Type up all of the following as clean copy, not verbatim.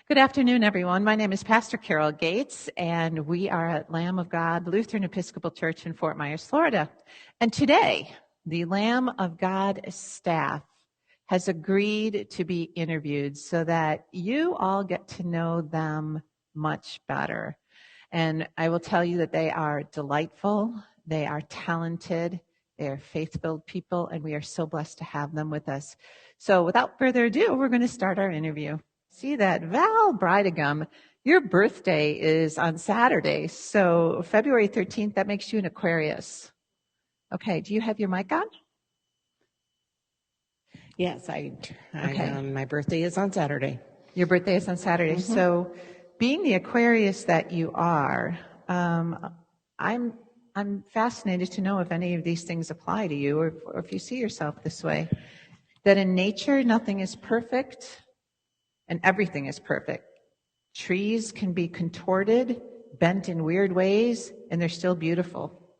Good afternoon, everyone. My name is Pastor Carol Gates, and we are at Lamb of God Lutheran Episcopal Church in Fort Myers, Florida. And today, the Lamb of God staff has agreed to be interviewed so that you all get to know them much better. And I will tell you that they are delightful, they are talented, they are faith-filled people, and we are so blessed to have them with us. So without further ado, we're going to start our interview. See that, Val Bridegum, your birthday is on Saturday, so February 13th, that makes you an Aquarius. Okay, do you have your mic on? Yes, Okay. My birthday is on Saturday. Your birthday is on Saturday. Mm-hmm. So being the Aquarius that you are, I'm fascinated to know if any of these things apply to you or if you see yourself this way. That in nature, nothing is perfect and everything is perfect. Trees can be contorted, bent in weird ways, and they're still beautiful.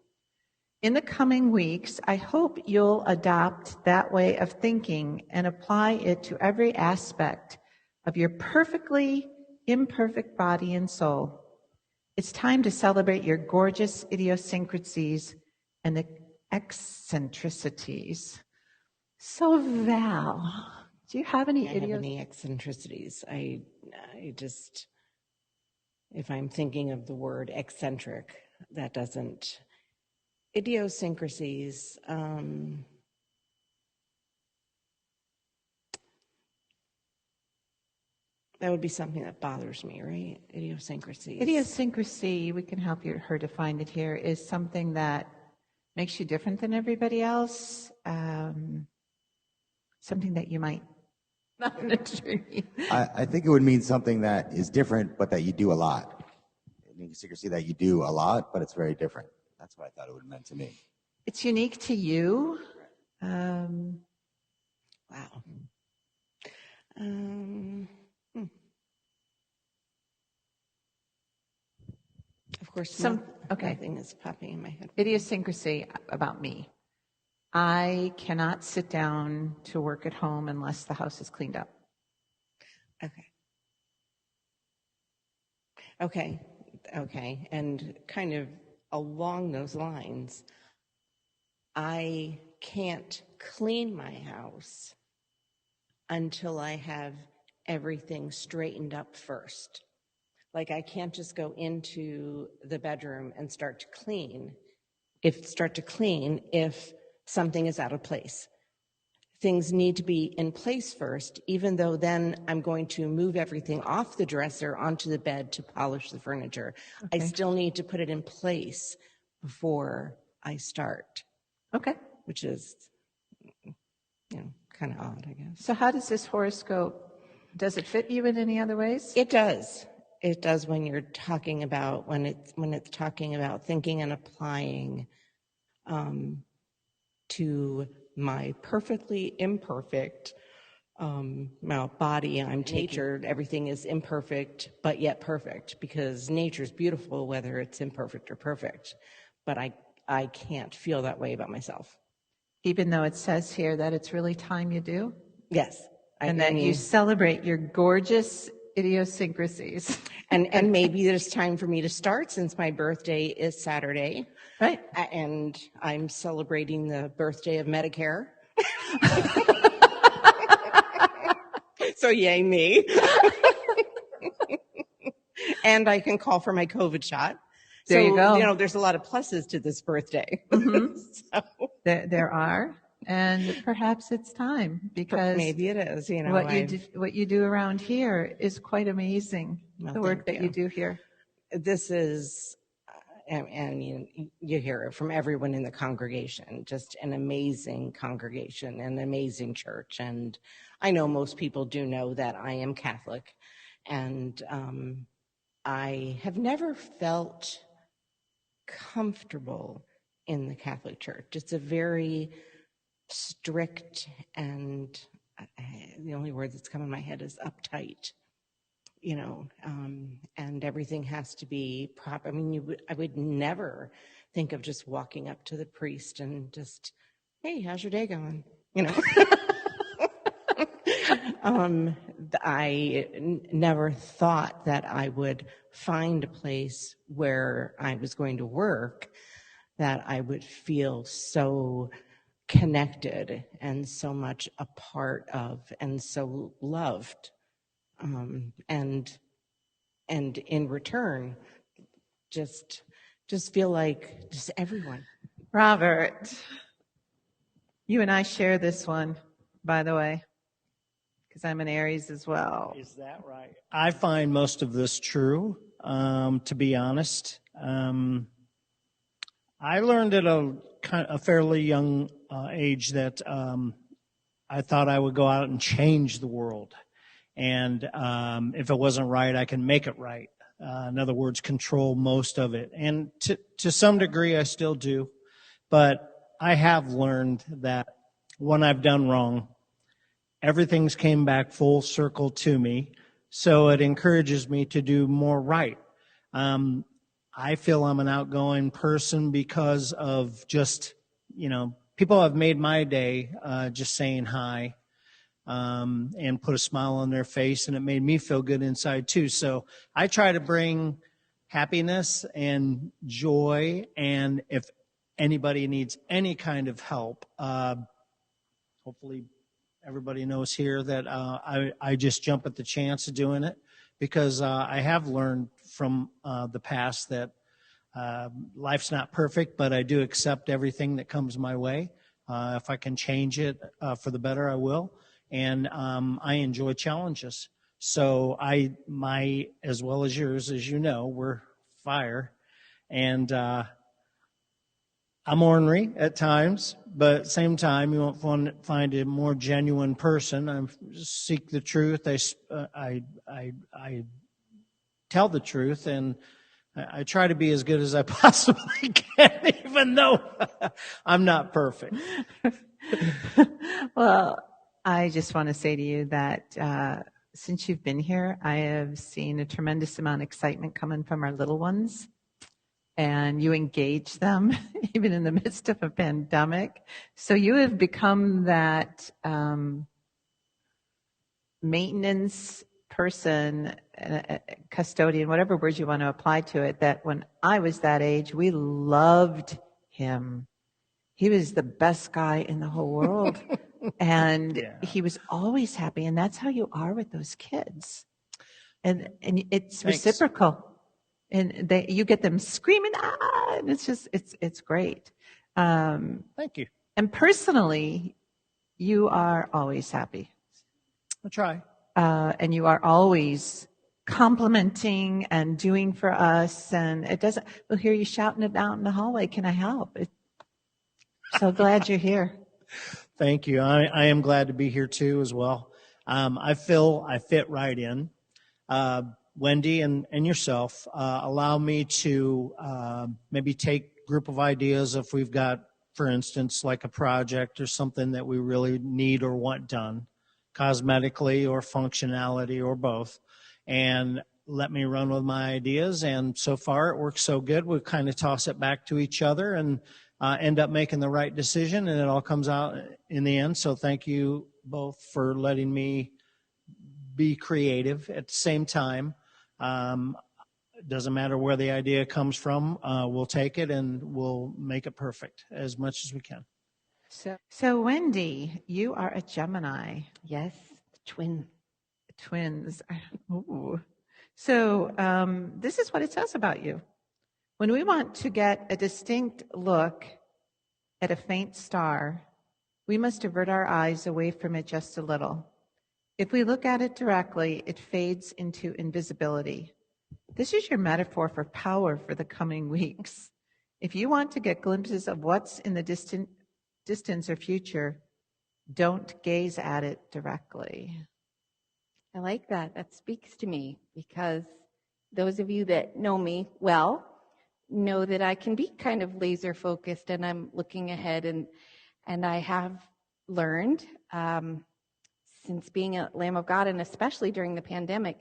In the coming weeks, I hope you'll adopt that way of thinking and apply it to every aspect of your perfectly imperfect body and soul. It's time to celebrate your gorgeous idiosyncrasies and the eccentricities. So, Val, do you have any eccentricities? I just, if I'm thinking of the word eccentric, that doesn't. Idiosyncrasies. That would be something that bothers me, right? Idiosyncrasies. Idiosyncrasy, we can help her define it here, is something that makes you different than everybody else. Something that you might not agree. I think it would mean something that is different, but that you do a lot. Idiosyncrasy that you do a lot, but it's very different. That's what I thought it would have meant to me. It's unique to you. Wow. Of course, nothing is popping in my head. Idiosyncrasy about me. I cannot sit down to work at home unless the house is cleaned up. Okay. And kind of along those lines, I can't clean my house until I have everything straightened up first. Like I can't just go into the bedroom and start to clean if something is out of place. Things need to be in place first, even though then I'm going to move everything off the dresser onto the bed to polish the furniture. Okay. I still need to put it in place before I start. Okay. Which is, kind of odd, I guess. So how does this horoscope, does it fit you in any other ways? It does. It does when you're talking about, when it's talking about thinking and applying to my perfectly imperfect body. Nature, everything is imperfect, but yet perfect, because nature's beautiful, whether it's imperfect or perfect. But I can't feel that way about myself. Even though it says here that it's really time you do? Yes. And that you celebrate your gorgeous idiosyncrasies. And maybe there's time for me to start, since my birthday is Saturday. Right. And I'm celebrating the birthday of Medicare. So yay me. And I can call for my COVID shot. There you go. There's a lot of pluses to this birthday. Mm-hmm. So. There are. And perhaps it's time, because maybe it is. What you do around here is quite amazing. Well, the work that you do here. This is, and you hear it from everyone in the congregation. Just an amazing congregation, an amazing church. And I know most people do know that I am Catholic, and I have never felt comfortable in the Catholic Church. It's a very strict, and the only word that's come in my head is uptight, and everything has to be proper. I mean, I would never think of just walking up to the priest and just, hey, how's your day going? Never thought that I would find a place where I was going to work that I would feel so connected and so much a part of and so loved. And in return, just feel like just everyone. Robert, you and I share this one, by the way, because I'm an Aries as well. Is that right? I find most of this true, to be honest. I learned at a fairly young age that I thought I would go out and change the world. And if it wasn't right, I can make it right. In other words, control most of it. And to some degree, I still do. But I have learned that when I've done wrong, everything's came back full circle to me. So it encourages me to do more right. I feel I'm an outgoing person because of just, people have made my day just saying hi and put a smile on their face, and it made me feel good inside too. So I try to bring happiness and joy, and if anybody needs any kind of help, hopefully everybody knows here that I just jump at the chance of doing it, because I have learned from the past that life's not perfect, but I do accept everything that comes my way. If I can change it for the better, I will. And I enjoy challenges. So as well as yours, as you know, we're fire. And I'm ornery at times, but at the same time, you won't find a more genuine person. I seek the truth. I tell the truth, and I try to be as good as I possibly can, even though I'm not perfect. Well, I just want to say to you that since you've been here, I have seen a tremendous amount of excitement coming from our little ones. And you engage them even in the midst of a pandemic. So you have become that maintenance person, custodian, whatever words you want to apply to it, that when I was that age, we loved him. He was the best guy in the whole world. And he was always happy. And that's how you are with those kids. And it's Thanks. Reciprocal. And you get them screaming, and it's great. Thank you. And personally, you are always happy. I'll try. And you are always complimenting and doing for us. And we'll hear you shouting it out in the hallway. Can I help? So glad you're here. Thank you. I am glad to be here too as well. I feel I fit right in. Wendy and yourself, allow me to maybe take a group of ideas if we've got, for instance, like a project or something that we really need or want done, cosmetically or functionality or both, and let me run with my ideas. And so far it works so good, we kind of toss it back to each other and end up making the right decision, and it all comes out in the end. So thank you both for letting me be creative at the same time. Doesn't matter where the idea comes from. We'll take it and we'll make it perfect as much as we can. So Wendy, you are a Gemini. Yes, twins. Ooh. So this is what it says about you. When we want to get a distinct look at a faint star, we must avert our eyes away from it just a little. If we look at it directly, it fades into invisibility. This is your metaphor for power for the coming weeks. If you want to get glimpses of what's in the distance or future, don't gaze at it directly. I like that. That speaks to me, because those of you that know me well know that I can be kind of laser focused, and I'm looking ahead, and I have learned since being a Lamb of God, and especially during the pandemic,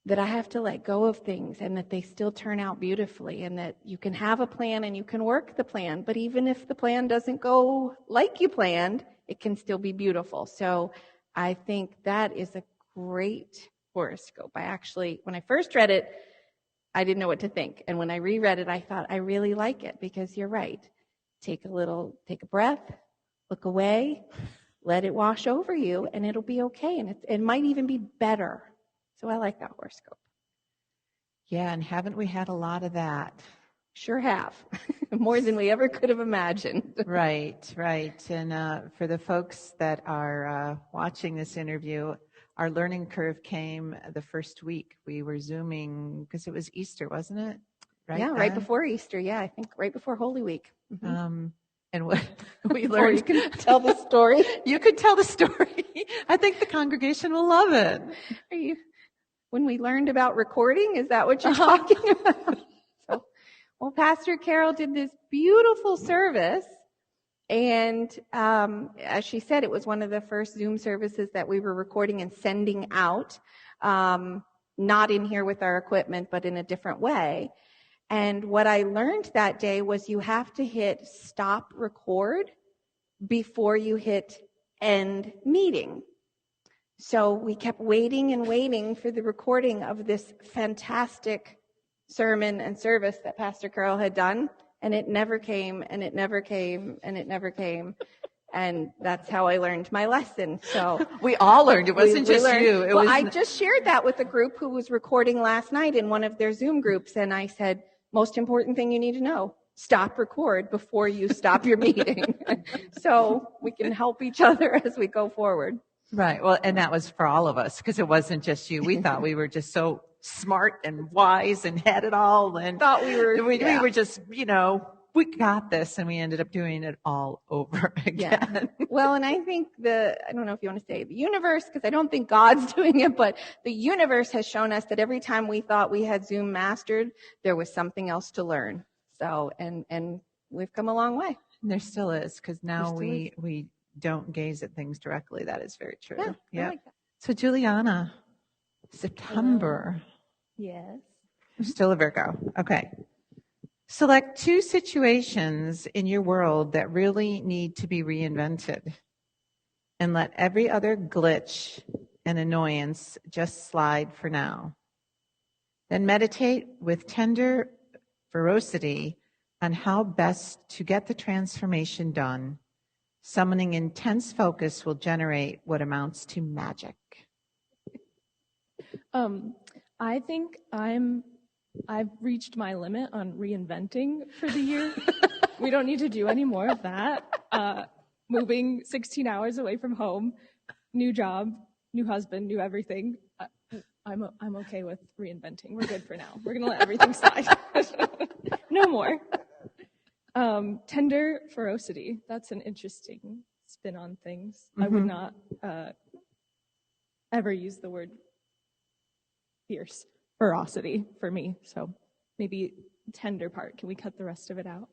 that I have to let go of things, and that they still turn out beautifully, and that you can have a plan and you can work the plan, but even if the plan doesn't go like you planned, it can still be beautiful. So I think that is a great horoscope. When I first read it, I didn't know what to think. And when I reread it, I thought, I really like it because you're right. Take a breath, look away, let it wash over you, and it'll be okay. And it might even be better. So I like that horoscope. Yeah, and haven't we had a lot of that? Sure have. More than we ever could have imagined. Right. And for the folks that are watching this interview, our learning curve came the first week. We were Zooming because it was Easter, wasn't it? Right before Easter. Yeah, I think right before Holy Week. Mm-hmm. And what we learned. You can tell the story. You could tell the story. I think the congregation will love it. When we learned about recording, is that what you're talking about? Well, Pastor Carol did this beautiful service, and as she said, it was one of the first Zoom services that we were recording and sending out, not in here with our equipment, but in a different way. And what I learned that day was you have to hit stop record before you hit end meeting. So we kept waiting and waiting for the recording of this fantastic sermon and service that Pastor Carol had done, and it never came, and it never came, and it never came. And that's how I learned my lesson. So we all learned. It wasn't just you. I just shared that with a group who was recording last night in one of their Zoom groups, and I said, most important thing you need to know, stop record before you stop your meeting. So we can help each other as we go forward. Right. Well, and that was for all of us, because it wasn't just you. We thought we were just so smart and wise and had it all, and thought we were just, we got this, and we ended up doing it all over again. Yeah. Well, and I think I don't know if you want to say the universe, because I don't think God's doing it, but the universe has shown us that every time we thought we had Zoom mastered, there was something else to learn. So, and we've come a long way. And there still is, because now we don't gaze at things directly. That is very true. Yeah. Like that. So, Juliana, September. Yes. I'm still a Virgo. Okay. Select 2 situations in your world that really need to be reinvented, and let every other glitch and annoyance just slide for now. Then meditate with tender ferocity on how best to get the transformation done. Summoning intense focus will generate what amounts to magic. I think I've reached my limit on reinventing for the year. We don't need to do any more of that. Moving 16 hours away from home, new job, new husband, new everything. I'm okay with reinventing. We're good for now. We're gonna let everything slide. No more. Tender ferocity. That's an interesting spin on things. Mm-hmm. I would not ever use the word fierce. Ferocity for me. So maybe tender part. Can we cut the rest of it out?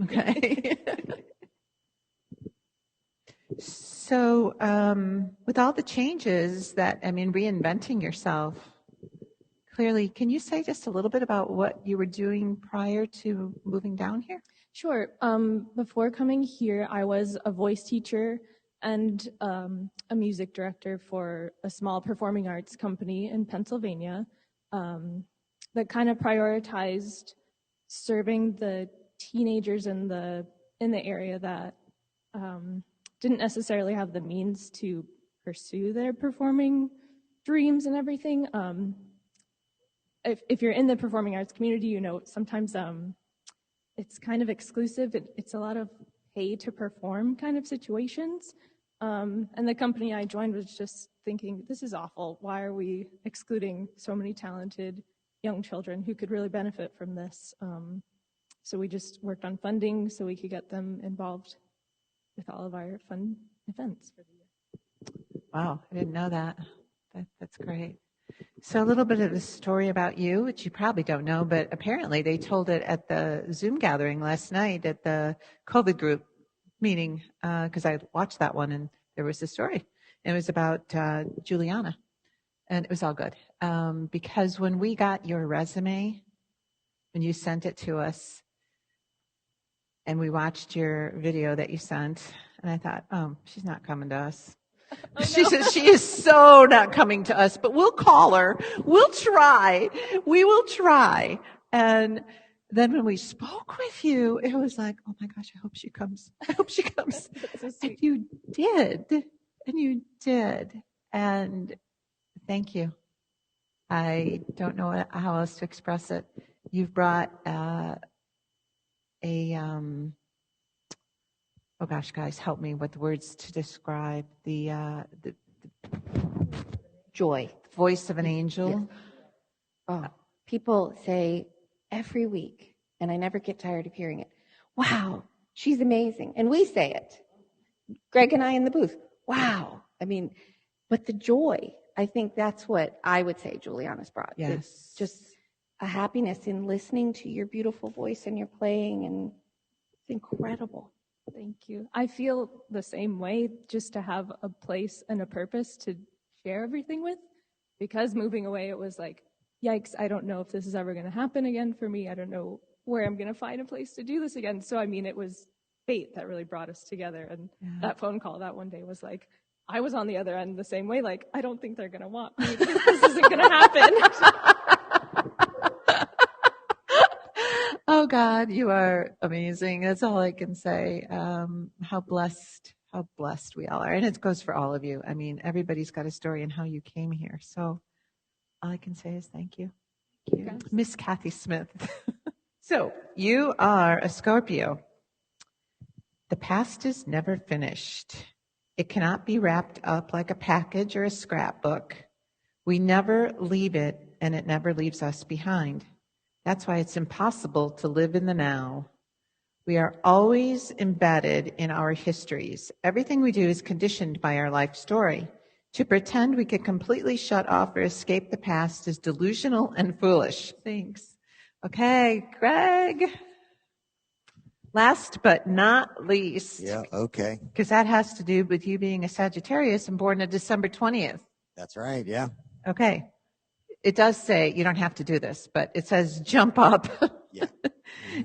Okay. So with all the changes reinventing yourself, clearly, can you say just a little bit about what you were doing prior to moving down here? Sure. Before coming here, I was a voice teacher and a music director for a small performing arts company in Pennsylvania. That kind of prioritized serving the teenagers in the area that didn't necessarily have the means to pursue their performing dreams and everything. If you're in the performing arts community, sometimes it's kind of exclusive. It's a lot of pay to perform kind of situations. And the company I joined was just thinking, this is awful. Why are we excluding so many talented young children who could really benefit from this? So we just worked on funding so we could get them involved with all of our fun events for the year. Wow, I didn't know that. That's great. So a little bit of a story about you, which you probably don't know, but apparently they told it at the Zoom gathering last night at the COVID group meeting, because I watched that one and there was a story. It was about Juliana, and it was all good. Because when we got your resume, when you sent it to us, and we watched your video that you sent, and I thought, oh, she's not coming to us. She says she is so not coming to us, but we'll call her. We'll try. We will try. And then when we spoke with you, it was like, oh my gosh, I hope she comes. I hope she comes. That's so And sweet. you did. And you did. And thank you. I don't know how else to express it. You've brought oh gosh, guys, help me with words to describe the Joy. voice of an angel. Oh, people say every week, and I never get tired of hearing it. Wow, she's amazing. And we say it. Greg and I in the booth. Wow. I mean, but the joy, I think that's what I would say Juliana's brought. Yes. It's just a happiness in listening to your beautiful voice and your playing, and it's incredible. Thank you. I feel the same way, just to have a place and a purpose to share everything with, because moving away, it was like, yikes, I don't know if this is ever going to happen again for me. I don't know where I'm going to find a place to do this again. So, I mean, it was fate that really brought us together. And that phone call that one day was like, I was on the other end the same way, like, I don't think they're going to want me. This isn't going to happen. Oh God, you are amazing. That's all I can say. How blessed we all are. And it goes for all of you. I mean, everybody's got a story in how you came here. So all I can say is thank you. Thank you. Yes. Miss Kathy Smith. So you are a Scorpio. The past is never finished. It cannot be wrapped up like a package or a scrapbook. We never leave it, and it never leaves us behind. That's why it's impossible to live in the now. We are always embedded in our histories. Everything we do is conditioned by our life story. To pretend we could completely shut off or escape the past is delusional and foolish. Thanks. Okay, Greg. Last but not least. Yeah, okay. Because that has to do with you being a Sagittarius and born on December 20th. That's right, yeah. Okay. It does say, you don't have to do this, but it says jump up. Yeah.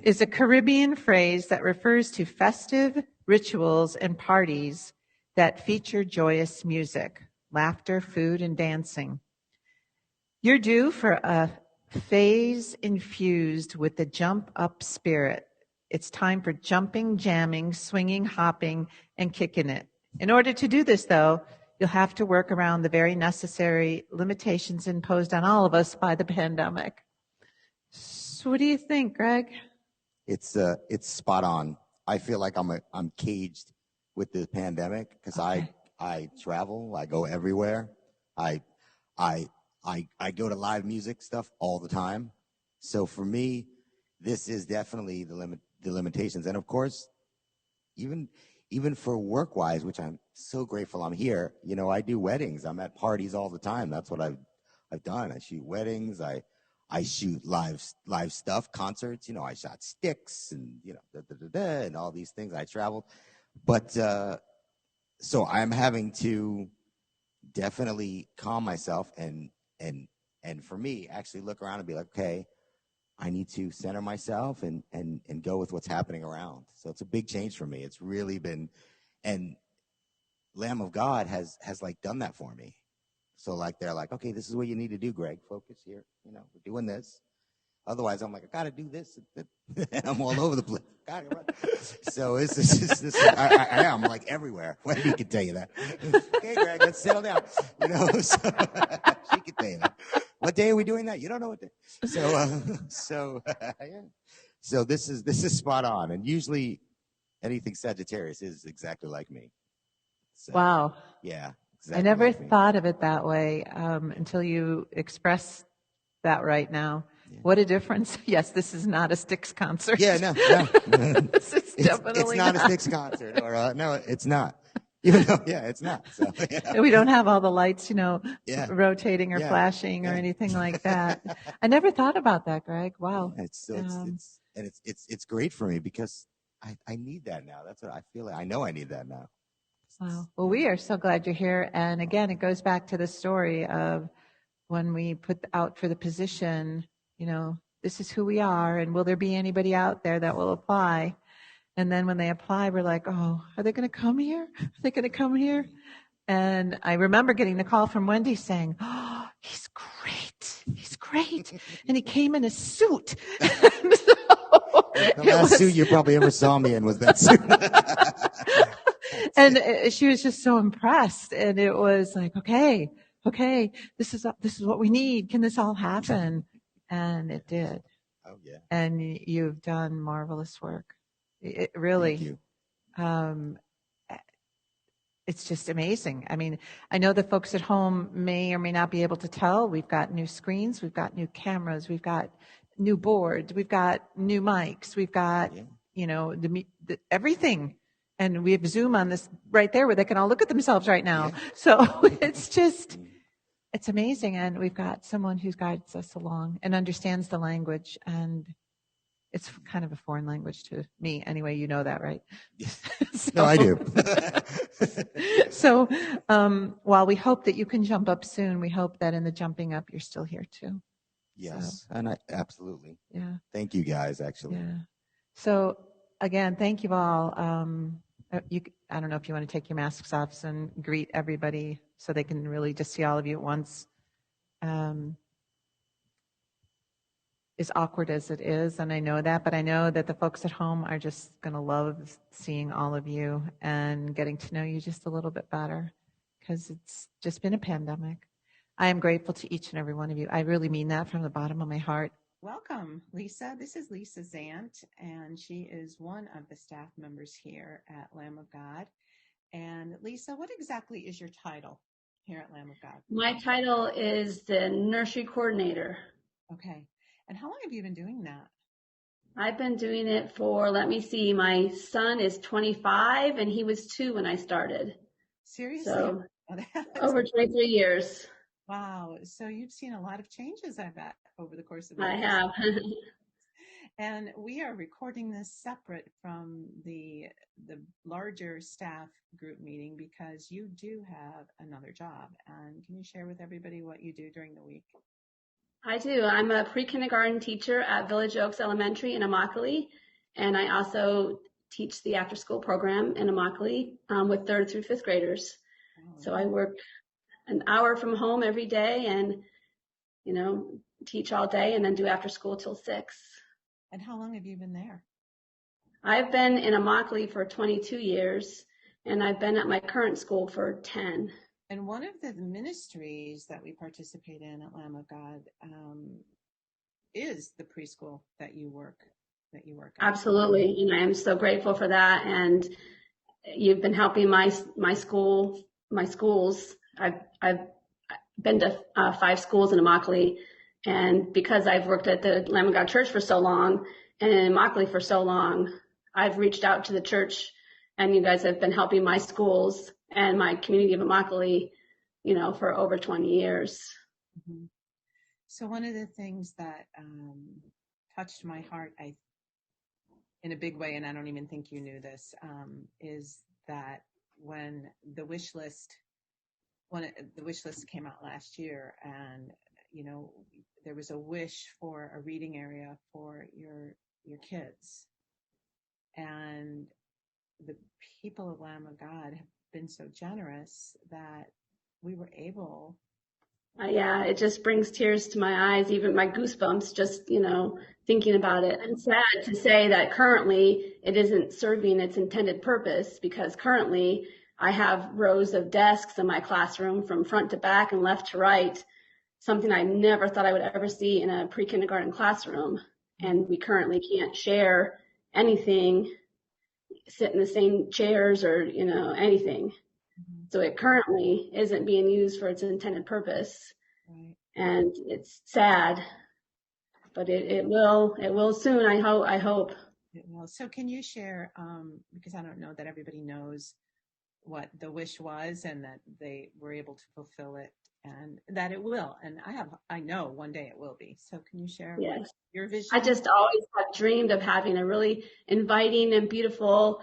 Is a Caribbean phrase that refers to festive rituals and parties that feature joyous music, laughter, food, and dancing. You're due for a phase infused with the jump up spirit. It's time for jumping, jamming, swinging, hopping, and kicking it. In order to do this, though, you'll have to work around the very necessary limitations imposed on all of us by the pandemic. So what do you think, Greg? It's spot on. I feel like I'm caged with the pandemic because Okay. I travel, I go everywhere. I go to live music stuff all the time. So for me, this is definitely the limitations. And of course, even for work-wise, which I'm so grateful I'm here, you know, I do weddings. I'm at parties all the time. That's what I've done. I shoot weddings. I shoot live stuff, concerts. You know, I shot sticks and, you know, and all these things. I traveled. But so I'm having to definitely calm myself and for me, actually look around and be like, okay, I need to center myself and go with what's happening around. So it's a big change for me. It's really been, and Lamb of God has like done that for me. So like, they're like, okay, this is what you need to do, Greg. Focus here. You know, we're doing this. Otherwise, I'm like, I got to do this. And I'm all over the place. Gotta run. So it's this. I am like everywhere. Wendy can tell you that. Okay, Greg, let's settle down. You know, so she can tell you that. What day are we doing that? You don't know what day. So yeah. So this is spot on. And usually, anything Sagittarius is exactly like me. So, Wow. Yeah. Exactly I never like me. thought of it that way until you express that right now. Yeah. What a difference. Yes, this is not a Styx concert. Yeah, no. This is definitely it's not a Styx concert. Or no, it's not. Even though, yeah, it's not. So, yeah. We don't have all the lights, you know, Yeah. rotating or Yeah. flashing or Yeah. anything like that. I never thought about that, Greg. Wow. It's great for me because I need that now. That's what I feel like. I know I need that now. Wow. Well, we are so glad you're here. And again, it goes back to the story of when we put out for the position, you know, this is who we are, and will there be anybody out there that will apply? And then when they apply, we're like, oh, are they going to come here? Are they going to come here? And I remember getting the call from Wendy saying, "Oh, he's great. He's great." And he came in a suit. And so The last suit you probably ever saw me in was that suit. And she was just so impressed. And it was like, okay, this is what we need. Can this all happen? And it did. Oh, yeah. And you've done marvelous work. It really. Thank you. It's just amazing. I mean, I know the folks at home may or may not be able to tell. We've got new screens, we've got new cameras, we've got new boards, we've got new mics, we've got, the everything. And we have Zoom on this right there where they can all look at themselves right now. Yeah. So it's amazing. And we've got someone who guides us along and understands the language. And it's kind of a foreign language to me. Anyway, you know that, right? No, I do. So while we hope that you can jump up soon, we hope that in the jumping up, you're still here too. Yes, so, and absolutely. Yeah. Thank you guys, actually. Yeah. So again, thank you all. I don't know if you want to take your masks off and greet everybody so they can really just see all of you at once. As awkward as it is, and I know that, but I know that the folks at home are just going to love seeing all of you and getting to know you just a little bit better, because it's just been a pandemic. I am grateful to each and every one of you. I really mean that from the bottom of my heart. Welcome, Lisa. This is Lisa Zant, and she is one of the staff members here at Lamb of God. And Lisa, what exactly is your title here at Lamb of God? My title is the nursery coordinator. Okay. And how long have you been doing that? I've been doing it for, let me see, my son is 25 and he was 2 when I started. Seriously? So over 23 years. Wow. So you've seen a lot of changes, I bet, over the course of the I years. have. And we are recording this separate from the larger staff group meeting because you do have another job. And can you share with everybody what you do during the week? I do. I'm a pre-kindergarten teacher at Village Oaks Elementary in Immokalee, and I also teach the after-school program in Immokalee with 3rd through 5th graders. Oh, so I work an hour from home every day and, teach all day and then do after-school till 6. And how long have you been there? I've been in Immokalee for 22 years, and I've been at my current school for 10. And one of the ministries that we participate in at Lamb of God is the preschool that you work at. Absolutely, and I am so grateful for that. And you've been helping my schools. I've been to 5 schools in Immokalee, and because I've worked at the Lamb of God Church for so long and in Immokalee for so long, I've reached out to the church, and you guys have been helping my schools and my community of Immokalee, for over 20 years. Mm-hmm. So one of the things that touched my heart, in a big way, and I don't even think you knew this, is that when the wish list came out last year, and there was a wish for a reading area for your kids, and the people of Lamb of God have been so generous that we were able. Yeah, it just brings tears to my eyes, even my goosebumps, just, thinking about it. And sad to say that currently it isn't serving its intended purpose, because currently I have rows of desks in my classroom from front to back and left to right, something I never thought I would ever see in a pre-kindergarten classroom. And we currently can't share anything, sit in the same chairs or, anything. Mm-hmm. So it currently isn't being used for its intended purpose. Right. And it's sad, but it will soon. I hope. It will. So can you share, because I don't know that everybody knows what the wish was and that they were able to fulfill it and that it will. And I know one day it will be. So can you share your vision? I just always have dreamed of having a really inviting and beautiful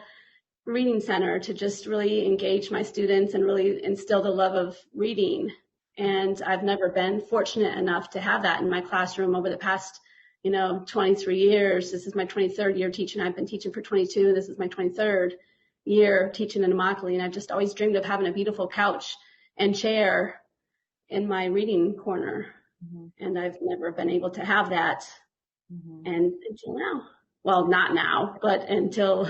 reading center to just really engage my students and really instill the love of reading. And I've never been fortunate enough to have that in my classroom over the past, 23 years. This is my 23rd year teaching. I've been teaching for 22. This is my 23rd. year teaching in Immokalee, and I've just always dreamed of having a beautiful couch and chair in my reading corner. And I've never been able to have that. And until now. Well, not now, but until.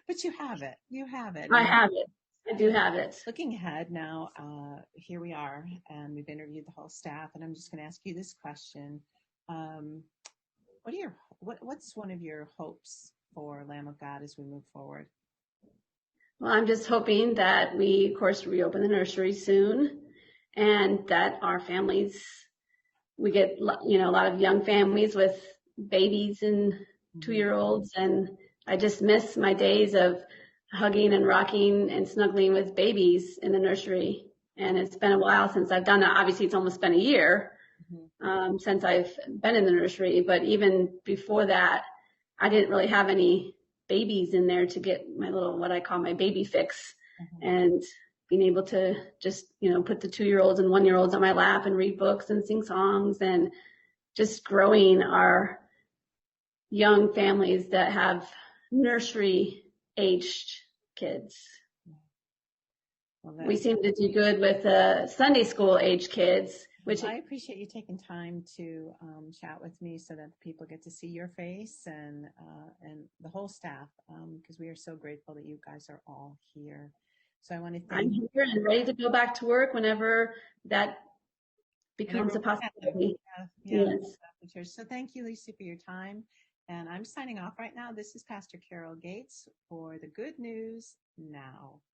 But you have it. You have it. I have it. I do have it. Looking ahead now, here we are, and we've interviewed the whole staff, and I'm just going to ask you this question. What's one of your hopes for Lamb of God as we move forward? Well, I'm just hoping that we, of course, reopen the nursery soon, and that our families, we get, a lot of young families with babies and 2-year-olds, and I just miss my days of hugging and rocking and snuggling with babies in the nursery. And it's been a while since I've done that. Obviously, it's almost been a year since I've been in the nursery, but even before that, I didn't really have any babies in there to get my little, what I call my baby fix, and being able to just, put the 2-year-olds and 1-year-olds on my lap and read books and sing songs, and just growing our young families that have nursery aged kids. We seem to do good with Sunday school age kids, which I appreciate you taking time to chat with me so that people get to see your face and the whole staff, because we are so grateful that you guys are all here. So I want to thank you. I'm here and ready to go back to work whenever that becomes a possibility. Yes. So thank you, Lisa, for your time. And I'm signing off right now. This is Pastor Carol Gates for the Good News Now.